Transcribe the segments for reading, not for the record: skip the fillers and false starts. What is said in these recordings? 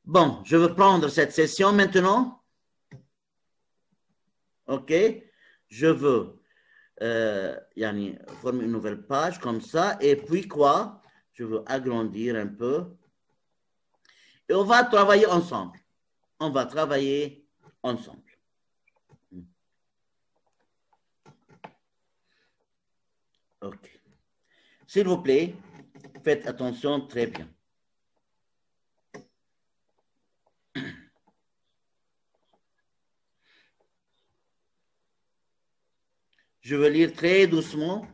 Bon, je veux prendre cette session maintenant. OK. Je veux former une nouvelle page comme ça. Et puis quoi? Je veux agrandir un peu. Et on va travailler ensemble. On va travailler ensemble. OK. S'il vous plaît, faites attention très bien. Je veux lire très doucement.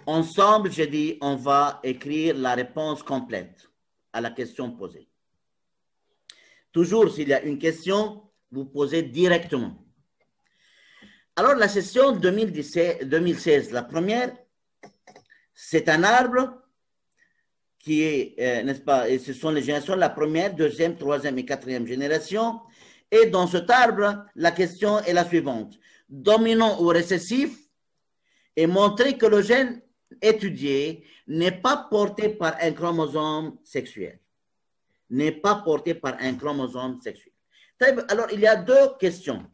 Ensemble, j'ai dit, on va écrire la réponse complète à la question posée. Toujours, s'il y a une question, vous posez directement. Alors, la session 2016, la première, c'est un arbre qui est, n'est-ce pas, et ce sont les générations, la première, deuxième, troisième et quatrième génération. Et dans cet arbre, la question est la suivante. Dominant ou récessif, et montrer que le gène étudié n'est pas porté par un chromosome sexuel. N'est pas porté par un chromosome sexuel. Alors, il y a deux questions.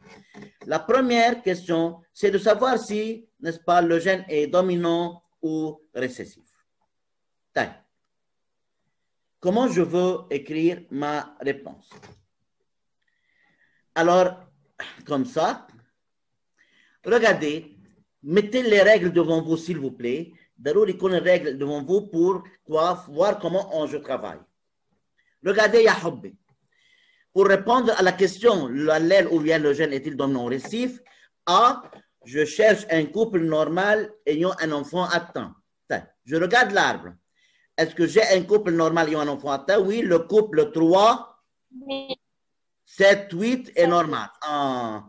La première question, c'est de savoir si, n'est-ce pas, le gène est dominant ou récessif. Comment je veux écrire ma réponse? Alors, comme ça, regardez, mettez les règles devant vous, s'il vous plaît. D'abord, il y a les règles devant vous pour quoi, voir comment je travaille. Regardez, ya hobby. Pour répondre à la question, l'allèle ou bien le gène est-il dominant ou récessif? A, je cherche un couple normal ayant un enfant atteint. Je regarde l'arbre. Est-ce que j'ai un couple normal ayant un enfant atteint? Oui, le couple 3, 7, 8 est normal. A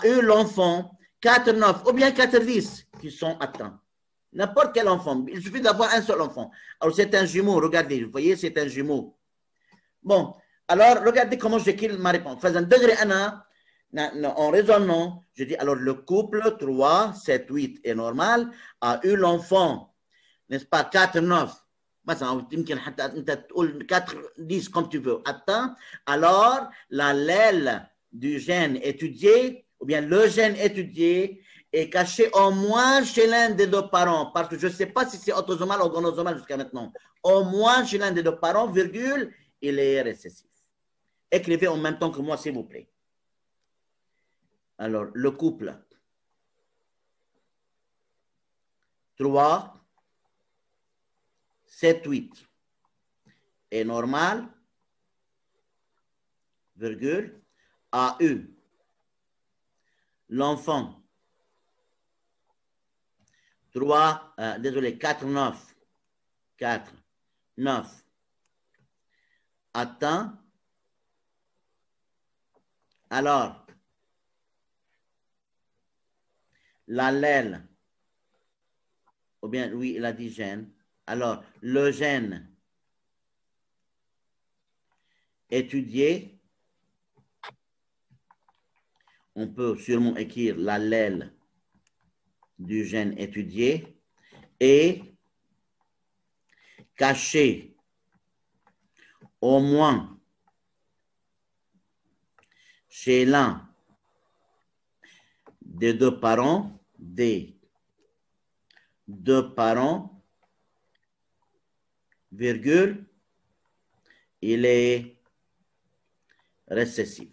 eu l'enfant 4, 9 ou bien 4, 10 qui sont atteints. N'importe quel enfant. Il suffit d'avoir un seul enfant. Alors, c'est un jumeau. Regardez, vous voyez, c'est un jumeau. Bon, alors, regardez comment j'écris ma réponse. Fais un degré 1, en raisonnant, je dis, alors, le couple 3, 7, 8 est normal, a eu l'enfant, n'est-ce pas, 4, 9. مثلا يمكن حتى انت تقول 4 10 comme tu veux atteint, alors l'allèle du gène étudié ou bien le gène étudié est caché au moins chez l'un des deux parents, parce que je ne sais pas si c'est autosomal ou gonosomal jusqu'à maintenant. Au moins chez l'un des deux parents, virgule, il est récessif. Écrivez en même temps que moi, s'il vous plaît. Alors, le couple 3, 7, 8 est normal, virgule, a eu l'enfant 4, 9, 4, 9 atteint. Alors, l'allèle, ou bien, oui, il a dit gène. Alors, le gène étudié, on peut sûrement écrire l'allèle du gène étudié et caché au moins chez l'un des deux parents, virgule, il est récessif.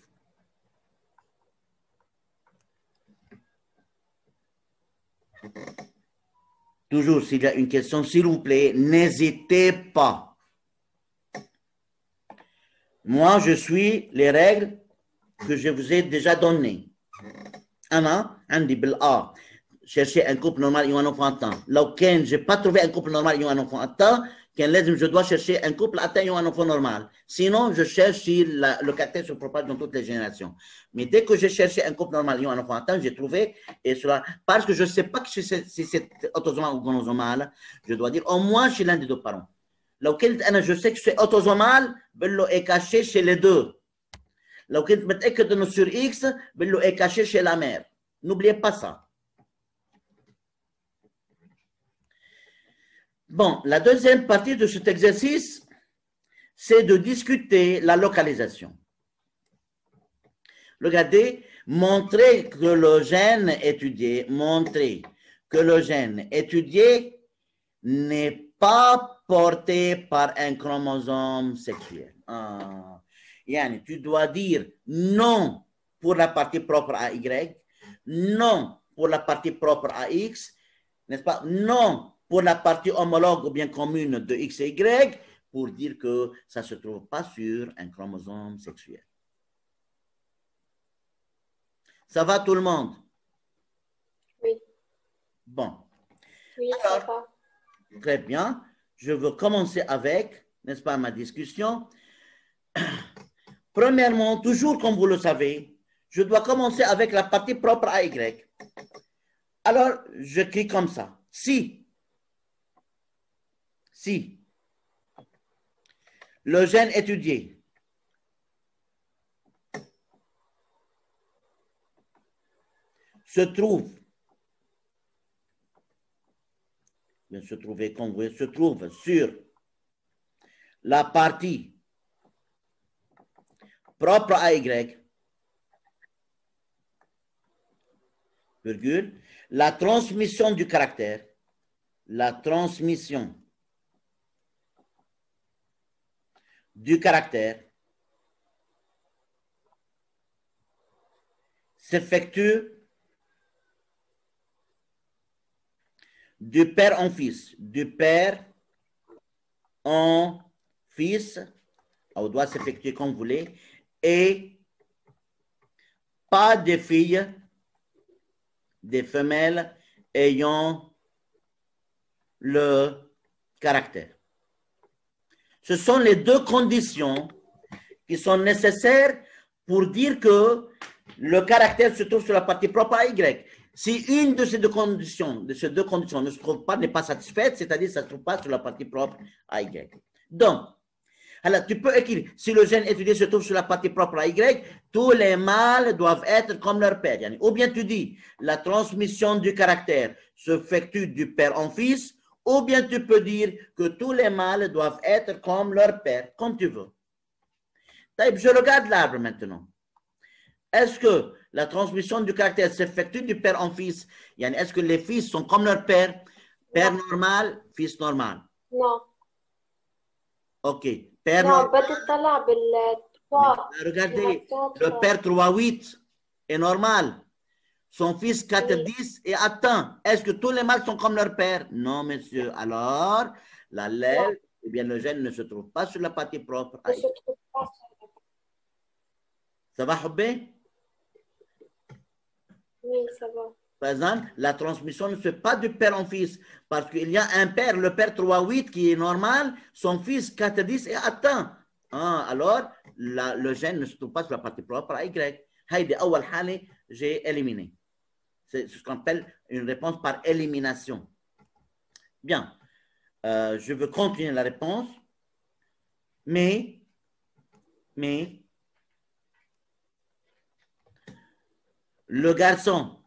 Toujours, s'il y a une question, s'il vous plaît, n'hésitez pas. Moi, je suis les règles que je vous ai déjà données. أنا عندي بالA chercher un couple normal ayant un enfant atteint. لو كان j'ai pas trouvé un couple normal ayant un enfant atteint, je dois chercher un couple atteint ayant un enfant normal. Sinon, je cherche si le caractère se propage dans toutes les générations. Mais dès que j'ai cherché un couple normal ayant un enfant atteint, j'ai trouvé, et cela, parce que je ne sais pas si c'est autosomal ou gonosomal, je dois dire au moins chez l'un des deux parents. لو كنت أنا je sais que c'est autosomal, بقول est caché chez les deux. لو كنت متأكد إنه sur X, بقول est caché chez la mère. N'oubliez pas ça. Bon, la deuxième partie de cet exercice, c'est de discuter la localisation. Regardez, montrer que le gène étudié, n'est pas porté par un chromosome sexuel. Yani, tu dois dire non pour la partie propre à Y, non pour la partie propre à X, n'est-ce pas? Non pour la partie homologue ou bien commune de X et Y, pour dire que ça ne se trouve pas sur un chromosome sexuel. Ça va tout le monde? Oui. Bon. Oui, ça va. Très bien. Je veux commencer avec, n'est-ce pas, ma discussion. Premièrement, toujours comme vous le savez, je dois commencer avec la partie propre à Y. Alors, j'écris comme ça. Si le gène étudié se trouve sur la partie propre à Y, virgule, la transmission du caractère, s'effectue du père en fils, on doit s'effectuer comme vous voulez, et pas des filles, des femelles ayant le caractère. Ce sont les deux conditions qui sont nécessaires pour dire que le caractère se trouve sur la partie propre à Y. Si une de ces deux conditions ne se trouve pas, n'est pas satisfaite, c'est-à-dire que ça ne se trouve pas sur la partie propre à Y. Donc, alors tu peux écrire, si le gène étudié se trouve sur la partie propre à Y, tous les mâles doivent être comme leur père. Ou bien tu dis, la transmission du caractère s'effectue du père en fils, ou bien tu peux dire que tous les mâles doivent être comme leur père, comme tu veux. Je regarde l'arbre maintenant. Est-ce que la transmission du caractère s'effectue du père en fils? Est-ce que les fils sont comme leur père? Père normal, fils normal? Non. OK. Père Non, normal. Regardez, le père 3-8 est normal. Son fils 4-10 est atteint. Est-ce que tous les mâles sont comme leur père? Non, monsieur. Alors, l'allèle, eh bien, le gène ne se trouve pas sur la partie propre. Ça va, Hobbé? Oui, ça va. Par exemple, la transmission ne se fait pas du père en fils, parce qu'il y a un père, le père 3-8 qui est normal, son fils 4-10 est atteint. Alors, le gène ne se trouve pas sur la partie propre à Y. Haïdi, awal hali, j'ai éliminé. C'est ce qu'on appelle une réponse par élimination. Bien, je veux continuer la réponse, mais le garçon,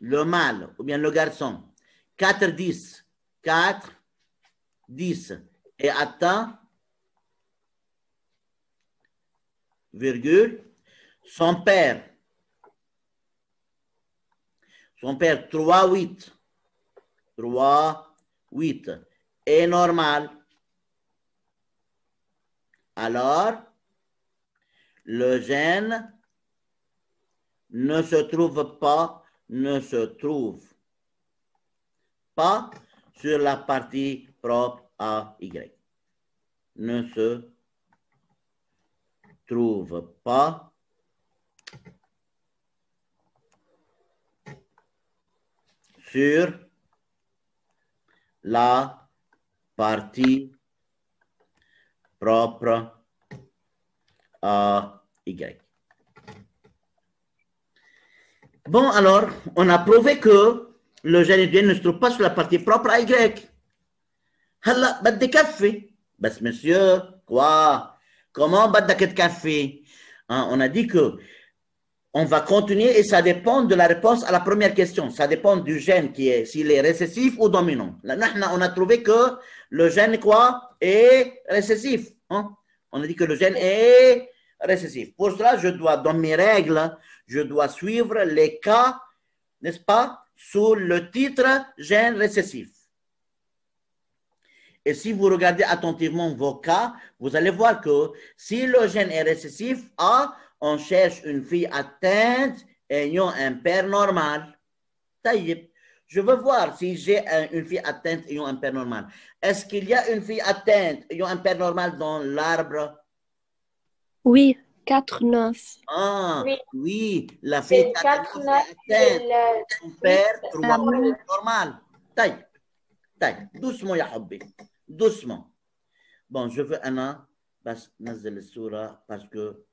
le mâle, ou bien le garçon, 4-10 est atteint, virgule, son père 3-8 est normal. Alors, le gène ne se trouve pas sur la partie propre à Y. Ne se trouve pas sur la partie propre à Y. Bon, alors, on a prouvé que le gène étudié ne se trouve pas sur la partie propre à Y. هلا بدي كفي. بس monsieur, quoi? Comment بدك تكفي? On a dit que On va continuer et ça dépend de la réponse à la première question. Ça dépend du gène s'il est récessif ou dominant. Là, on a trouvé que le gène quoi est récessif. Hein? On a dit que le gène est récessif. Pour cela, je dois, dans mes règles, je dois suivre les cas, n'est-ce pas, sous le titre gène récessif. Et si vous regardez attentivement vos cas, vous allez voir que si le gène est récessif, A, on cherche une fille atteinte ayant un père normal. Taïb. Je veux voir si j'ai une fille atteinte ayant un père normal. Est-ce qu'il y a une fille atteinte ayant un père normal dans l'arbre? Oui, 4, 9. Ah, Oui. oui, la fille 4, 9 est atteinte. Son père 3 normal. Taïb. Taïb. Doucement, ya habbi. Doucement. Bon, je veux Anna, بس نزل الصورة parce que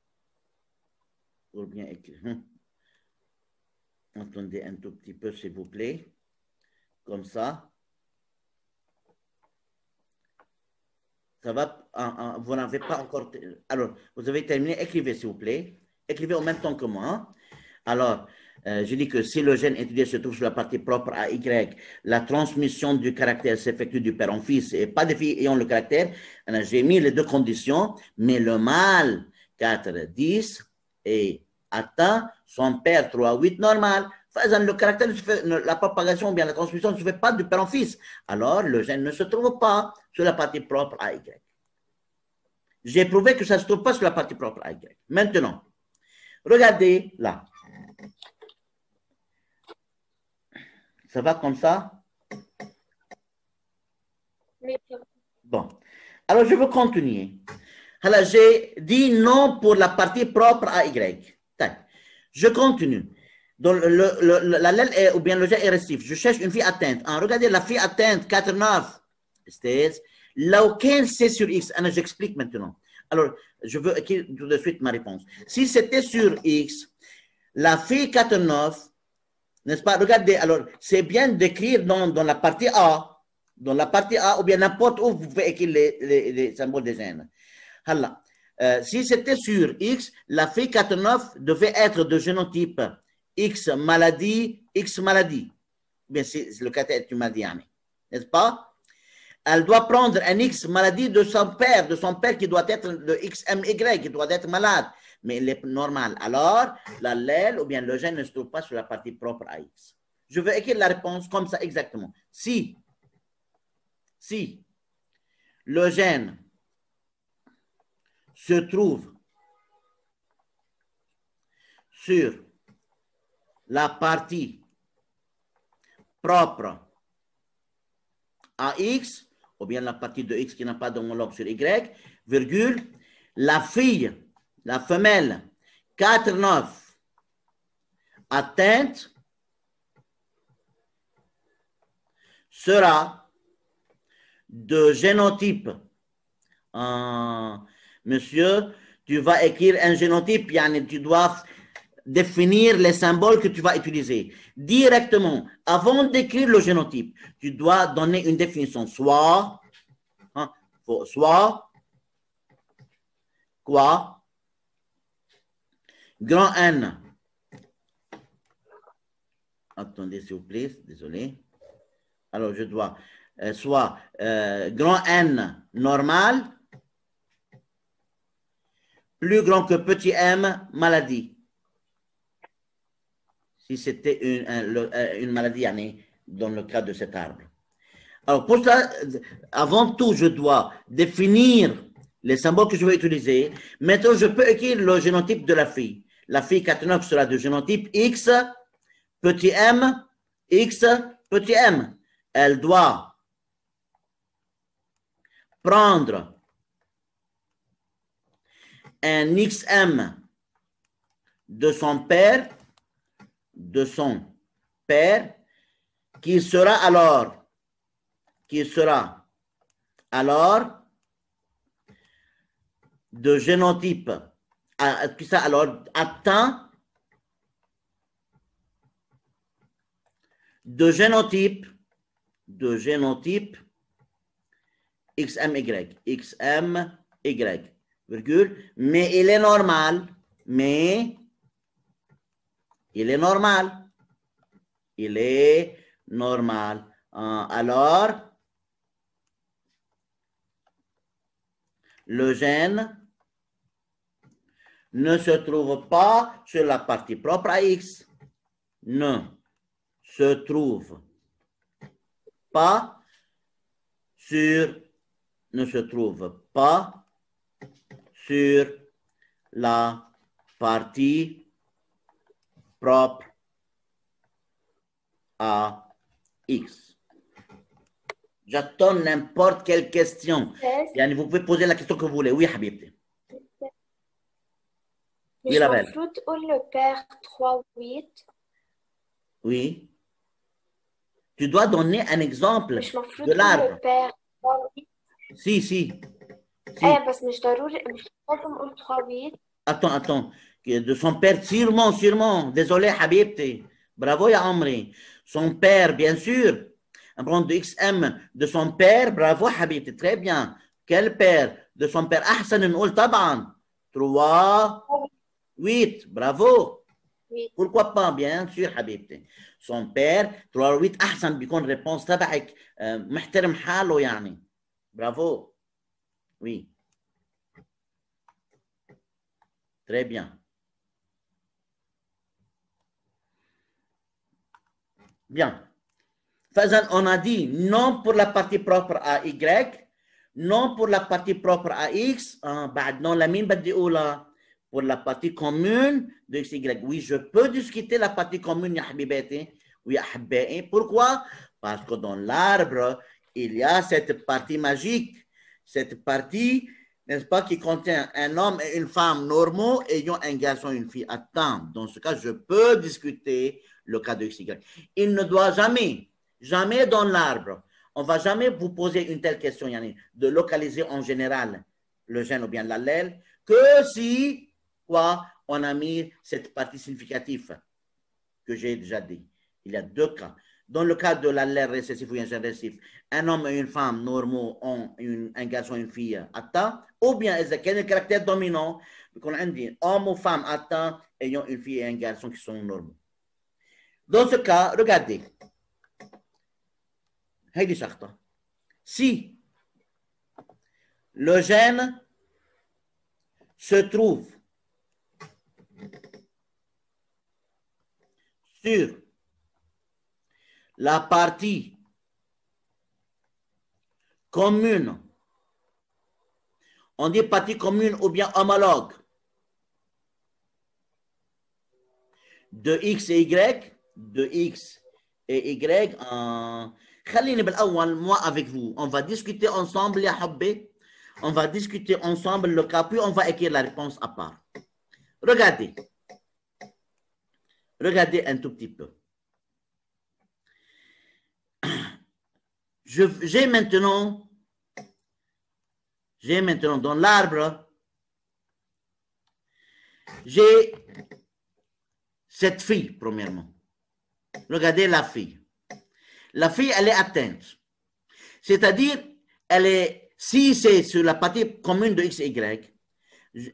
pour bien écrire. Attendez un tout petit peu, s'il vous plaît. Comme ça. Ça va, vous n'avez pas encore... Alors, vous avez terminé, écrivez, s'il vous plaît. Écrivez en même temps que moi. Alors, je dis que si le gène étudié se trouve sur la partie propre à Y, la transmission du caractère s'effectue du père en fils et pas de filles ayant le caractère. J'ai mis les deux conditions, mais le mâle 4, 10 est atteint, son père 3, 8 normal. Le caractère, la propagation ou bien la transmission ne se fait pas du père en fils. Alors, le gène ne se trouve pas sur la partie propre à Y. J'ai prouvé que ça ne se trouve pas sur la partie propre à Y. Maintenant, regardez là. Ça va comme ça? Oui. Bon. Alors, je veux continuer. Alors, j'ai dit non pour la partie propre à Y. Je continue. Donc, l'allèle est, ou bien le gène est récessif. Je cherche une fille atteinte. Regardez, la fille atteinte, 4, 9. Là, aucun C sur X. J'explique maintenant. Alors, je veux écrire tout de suite ma réponse. Si c'était sur X, la fille 4, 9, n'est-ce pas? Regardez, alors, c'est bien d'écrire dans la partie A, ou bien n'importe où vous pouvez écrire les symboles des gènes. Alors, si c'était sur X, la fille 4, 9 devait être de génotype X maladie, X maladie. Bien, c'est le caractère que tu m'as dit, n'est-ce pas? Elle doit prendre un X maladie de son père qui doit être le XMY, qui doit être malade, mais il est normal. Alors, l'allèle ou bien le gène ne se trouve pas sur la partie propre à X. Je veux écrire la réponse comme ça exactement. Si le gène se trouve sur la partie propre à X, ou bien la partie de X qui n'a pas d'homologue sur Y, virgule, la fille, la femelle 4-9 atteinte sera de génotype. Monsieur, tu vas écrire un génotype, tu dois définir les symboles que tu vas utiliser. Directement, avant d'écrire le génotype, tu dois donner une définition. Soit quoi? Grand N. Attendez, s'il vous plaît, désolé. Alors, je dois soit grand N normal, plus grand que petit m maladie. Si c'était une maladie dans le cas de cet arbre. Alors, pour ça, avant tout, je dois définir les symboles que je vais utiliser. Maintenant, je peux écrire le génotype de la fille. La fille 4-9 sera de génotype X, petit m, X, petit m. Elle doit prendre un XM de son père, qui sera alors de génotype, atteint de génotype XMY, virgule, mais il est normal, Il est normal. Il est normal. Alors, le gène ne se trouve pas sur la partie propre à X. Ne se trouve pas sur la partie propre à X. J'attends n'importe quelle question. Yani, vous pouvez poser la question que vous voulez. Oui, Habibti. Oui, مش la belle. المفروض تقول le père 3 8 Oui. Tu dois donner un exemple مش المفروض de تقول l'arbre. le père 3 8 Si, si. ايه بس مش ضروري مش لازم اقول 3 8 Attends. De son père, sûrement. Désolé, Habibti. Bravo, ya Amri. Son père, bien sûr. On prend de XM de son père. Bravo, Habibti. Très bien. Quel père? De son père. أحسن نقول طبعا. 3 8. Bravo. Oui. Pourquoi pas? Bien sûr, Habibti. Son père. 3 8 أحسن بيكون réponse تبعك محترم حاله يعني. Bravo. Oui. Très bien. Bien. Fazan, on a dit non pour la partie propre à Y, non pour la partie propre à X. Non, la mine pour la partie commune de X, Y. Oui, je peux discuter la partie commune, ya habibati. Oui, ahibba'i. Pourquoi? Parce que dans l'arbre, il y a cette partie magique, cette partie, n'est-ce pas, qui contient un homme et une femme normaux ayant un garçon et une fille. Attends, dans ce cas, je peux discuter le cas de X, Y. Il ne doit jamais dans l'arbre, on ne va jamais vous poser une telle question, Yannick, de localiser en général le gène ou bien l'allèle, que si, quoi, on a mis cette partie significative que j'ai déjà dit. Il y a deux cas. Dans le cas de l'allèle récessif ou un gène récessif, un homme et une femme normaux ont un garçon et une fille atteint, ou bien quel est le caractère dominant, qu'on a dit homme ou femme atteint ayant une fille et un garçon qui sont normaux. Dans ce cas, regardez. Si le gène se trouve sur la partie commune, on dit partie commune ou bien homologue de X et Y, de X et Y, خليني بالأول moi avec vous. On va discuter ensemble, ya habbi. On va discuter ensemble le cas, puis on va écrire la réponse à part. Regardez. Regardez un tout petit peu. J'ai maintenant dans l'arbre, j'ai cette fille, premièrement. Regardez la fille. La fille, elle est atteinte. C'est-à-dire, si c'est sur la partie commune de X et Y,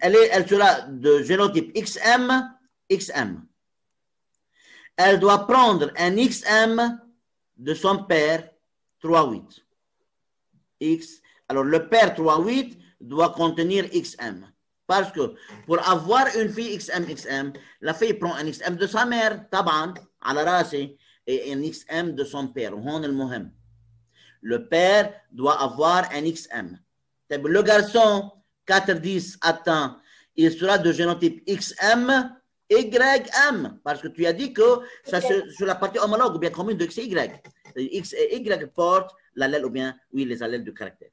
elle sera de génotype XM. Elle doit prendre un XM de son père 3,8. X. Alors, le père 3,8 doit contenir XM. Parce que pour avoir une fille XM, la fille prend un XM de sa mère, taban, à la race, et un XM de son père. Le père doit avoir un XM. Le garçon, 4-10 atteint, il sera de génotype XM, YM. Parce que tu as dit que ça sur la partie homologue ou bien commune de X et Y. X et Y portent l'allèle ou bien, oui, les allèles du caractère.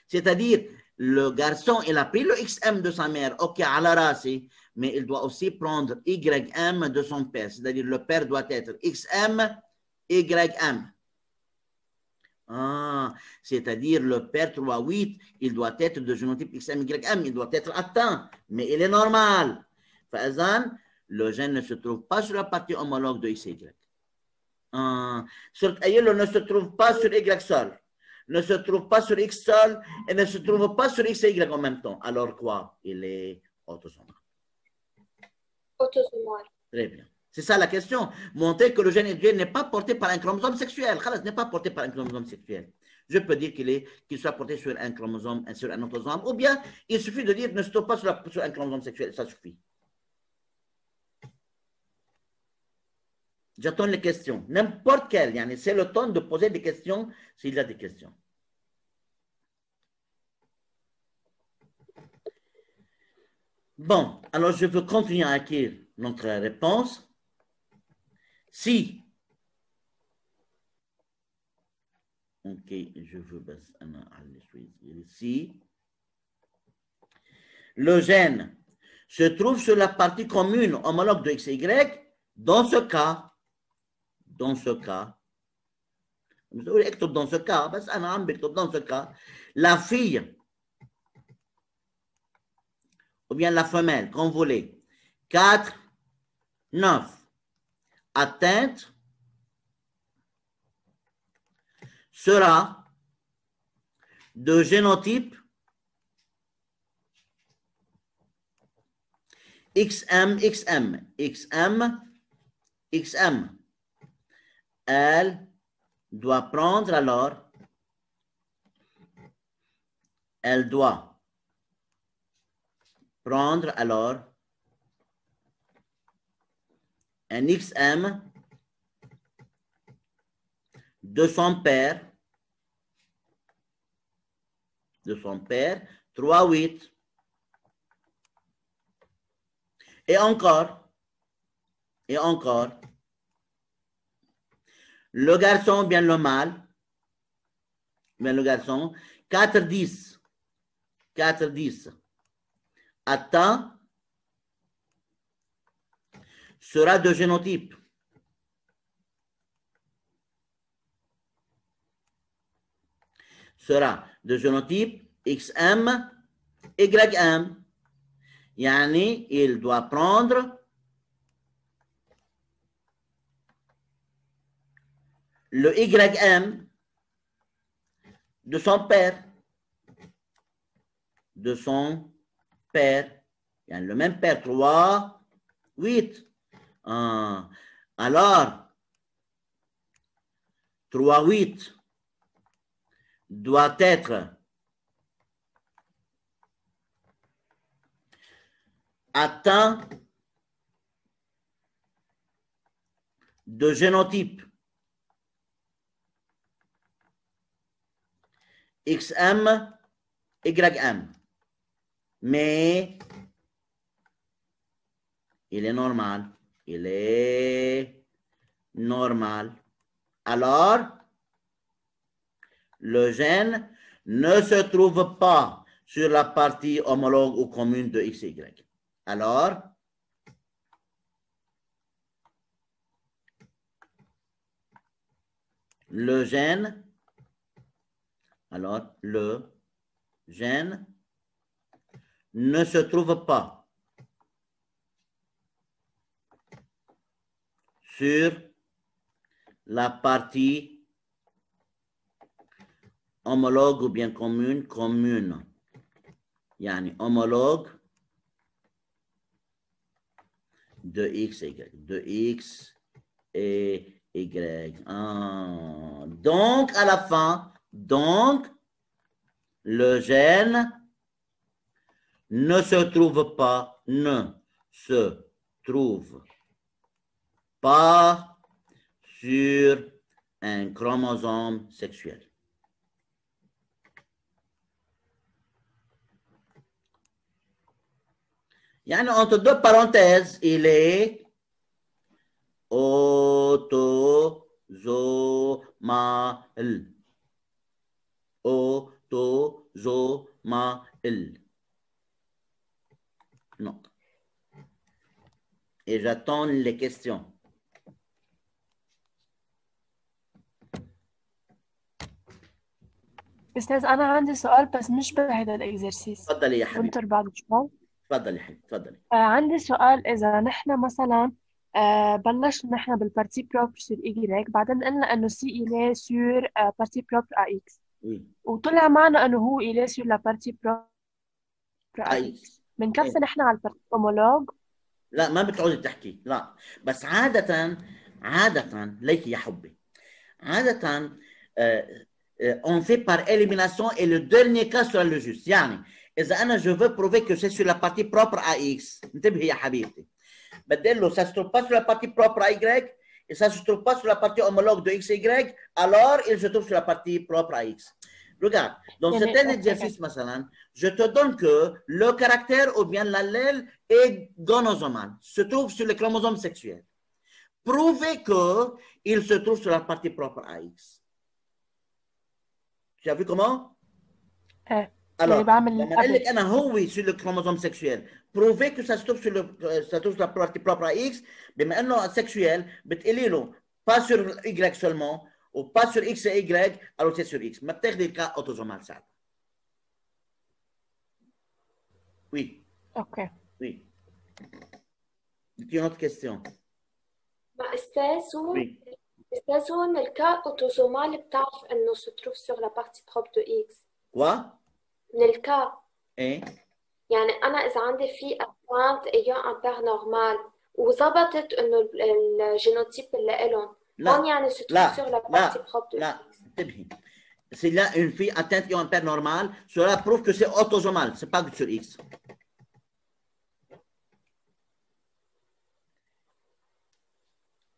C'est-à-dire, le garçon, il a pris le XM de sa mère, ok, à la race, mais il doit aussi prendre YM de son père. C'est-à-dire, le père doit être XM, YM. C'est-à-dire, le père 3,8, il doit être de génotype XM, YM, il doit être atteint, mais il est normal. Le gène ne se trouve pas sur la partie homologue de X et Y. Il ne se trouve pas sur Y seul, ne se trouve pas sur X seul et ne se trouve pas sur X et Y en même temps. Alors quoi? Il est autosomal. Autosomal. Très bien. C'est ça la question. Montrer que le gène individuel n'est pas porté par un chromosome sexuel. Khalas, n'est pas porté par un chromosome sexuel. Je peux dire qu'il soit porté sur un chromosome, sur un autosome, ou bien il suffit de dire ne se trouve pas sur un chromosome sexuel. Ça suffit. J'attends les questions. N'importe quelle. C'est le temps de poser des questions s'il y a des questions. Bon, alors je veux continuer à écrire notre réponse. Si, ok, je veux si le gène se trouve sur la partie commune homologue de XY, dans ce cas, dans ce cas, la fille ou bien la femelle, comme vous voulez, 4, 9, atteinte sera de génotype XM, XM, XM, XM. Elle doit prendre alors, elle doit prendre alors un XM de son père, 3, 8. Et encore, le garçon, bien le mâle, bien le garçon, 4, 10, atteint sera de génotype XM, YM. Yani, il doit prendre le YM de son père. Yani, le même père, 3, 8. Alors, 3, 8 doit être atteint de génotype XM, YM. Mais il est normal. Alors, le gène ne se trouve pas sur la partie homologue ou commune de XY. Alors, le gène ne se trouve pas sur la partie homologue ou bien commune. Yani homologue de XY, de X et Y. Donc, à la fin, le gène ne se trouve pas sur un chromosome sexuel. Yani, entre deux parenthèses, il est autosomal. Non. Et j'attends les questions. أستاذ أنا عندي سؤال بس مش بهذا الإكزرسيس. تفضلي يا حبيبي. وانتر بعد شوي. تفضلي حبيبي تفضلي. عندي سؤال إذا نحن مثلا بلشنا نحن بالبارتي بروبر سور إيجريك بعدين قلنا إنه سي إليه سور بارتي بروبر إكس وطلع معنا إنه هو إليه سور لا بارتي بروبر إكس بنكفي نحن على البارتي هومولوج لا ما بتقعدي تحكي لا بس عادة ليك يا حبي عادة on fait par élimination et le dernier cas sera le juste يعني إذا أنا je veux prouver que c'est sur la partie propre à X انتبهي يا حبيبتي بدي له ça se trouve pas sur la partie propre à Y et ça se trouve pas sur la partie homologue de XY alors il se trouve sur la partie propre à X. Regarde, dans certains exercices, je te donne que le caractère ou bien l'allèle est gonosomal, se trouve sur le chromosome sexuel. Prouvez qu'il se trouve sur la partie propre à X. Tu as vu comment? Alors, لما قال لك أنا هو sur le chromosome sexuel, prouvez que ça se trouve sur la partie propre à X, بما إنه sexuel, بتقولي له pas sur Y seulement, ou pas sur X et Y, alors c'est sur X. Mais peut-être des cas autosomal, ça. Oui. OK. Oui. Une autre question. Oui. استاذ هون الكا اوتوزومال بتعرف انه se trouve sur la partie propre de X. Quoi? من الكا. ايه؟ يعني انا اذا عندي في ابوانت اياه ان بير نورمال وظبطت انه الجينوتيب اللي لهم هون يعني se trouve sur la partie propre de X. لا انتبهي. S'il y a une fille atteinte et un père normal, cela prouve que c'est autosomal, c'est pas sur X.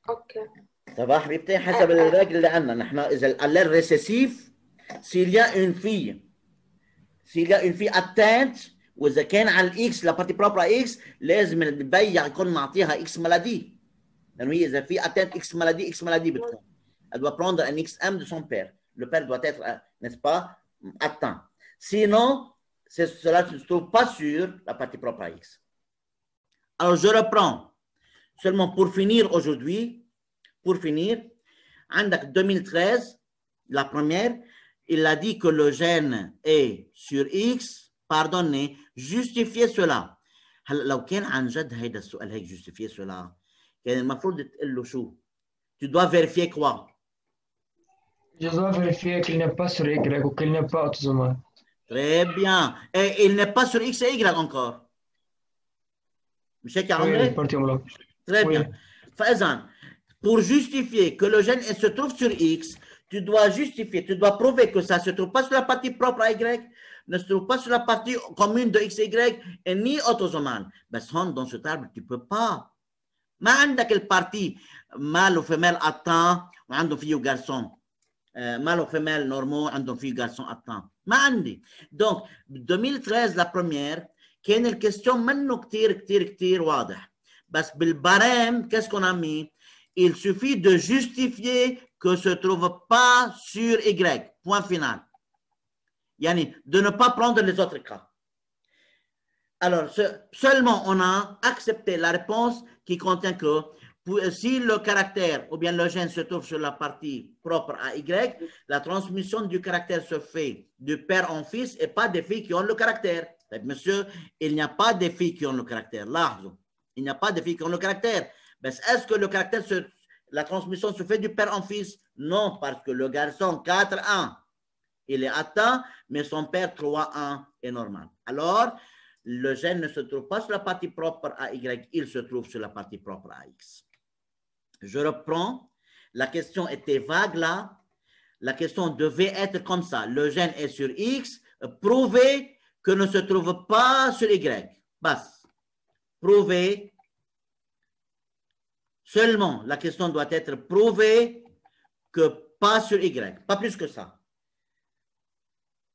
اوكي. طبعا حبيبتي حسب الرجل اللي عندنا نحن اذا الاليل ريسيسيف s'il y a une fille atteinte واذا كان على الاكس لا بارتي بروبر اكس لازم البيع يكون معطيها اكس مالادي لانه هي اذا في atteinte اكس مالادي بتكون elle doit prendre un XM de son père. Le père doit être, n'est-ce pas, atteint. Sinon, cela ne se trouve pas sur la partie propre à X. Alors, je reprends. Seulement pour finir aujourd'hui, عندك 2013, la première, il a dit que le gène est sur X, pardonnez, justifiez cela. هلا لو كان عن جد هيدا السؤال هيك justifier cela, كان المفروض تقول له شو؟ Tu dois vérifier quoi? Je dois vérifier qu'il n'est pas sur Y ou qu'il n'est pas autosomal. Très bien. Et il n'est pas sur X et Y encore. مش هيك يا عمري؟ Très bien. فإذا pour justifier que le gène se trouve sur X, tu dois prouver que ça ne se trouve pas sur la partie propre à Y, ne se trouve pas sur la partie commune de X et Y, et ni autosomal. Mais dans ce table, tu ne peux pas. ما عندك البارتي mâle ou femelle atteint وعنده فيه garçon. Mâle ou femelle normaux عندهم فيه garçon atteint. ما عندي. Donc, 2013 la première, كان الكستيون منه كتير واضح. بس بالبارام, qu'est-ce qu'on a mis? Il suffit de justifier que se trouve pas sur Y. Point final. Yani, de ne pas prendre les autres cas. Alors, seulement on a accepté la réponse qui contient que si le caractère ou bien le gène se trouve sur la partie propre à Y, la transmission du caractère se fait du père en fils et pas des filles qui ont le caractère. Monsieur, il n'y a pas de filles qui ont le caractère. Là, il n'y a pas de filles qui ont le caractère. Mais est-ce que le caractère, la transmission se fait du père en fils? Non, parce que le garçon 4-1, il est atteint, mais son père 3-1 est normal. Alors, le gène ne se trouve pas sur la partie propre à Y, il se trouve sur la partie propre à X. Je reprends. La question était vague là. La question devait être comme ça. Le gène est sur X. Prouvez que ne se trouve pas sur Y. Bas. Prouvez. Seulement, la question doit être prouvée que pas sur Y. Pas plus que ça.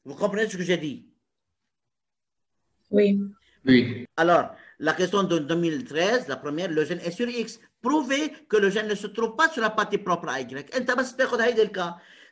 Vous comprenez ce que j'ai dit? Oui. Oui. Alors, la question de 2013, la première, le gène est sur X. Prouvez que le gène ne se trouve pas sur la partie propre à Y.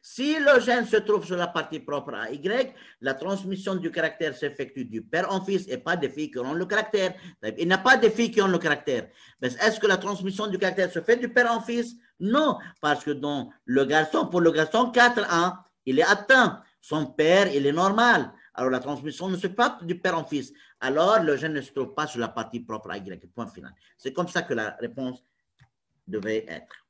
Si le gène se trouve sur la partie propre à Y, la transmission du caractère s'effectue du père en fils et pas des filles qui ont le caractère. Il n'y a pas de filles qui ont le caractère. Mais est-ce que la transmission du caractère se fait du père en fils? Non, parce que dans le garçon, pour le garçon 4-1, il est atteint. Son père, il est normal. Alors la transmission ne se fait pas du père en fils. Alors le gène ne se trouve pas sur la partie propre à Y. Point final. C'est comme ça que la réponse devait être.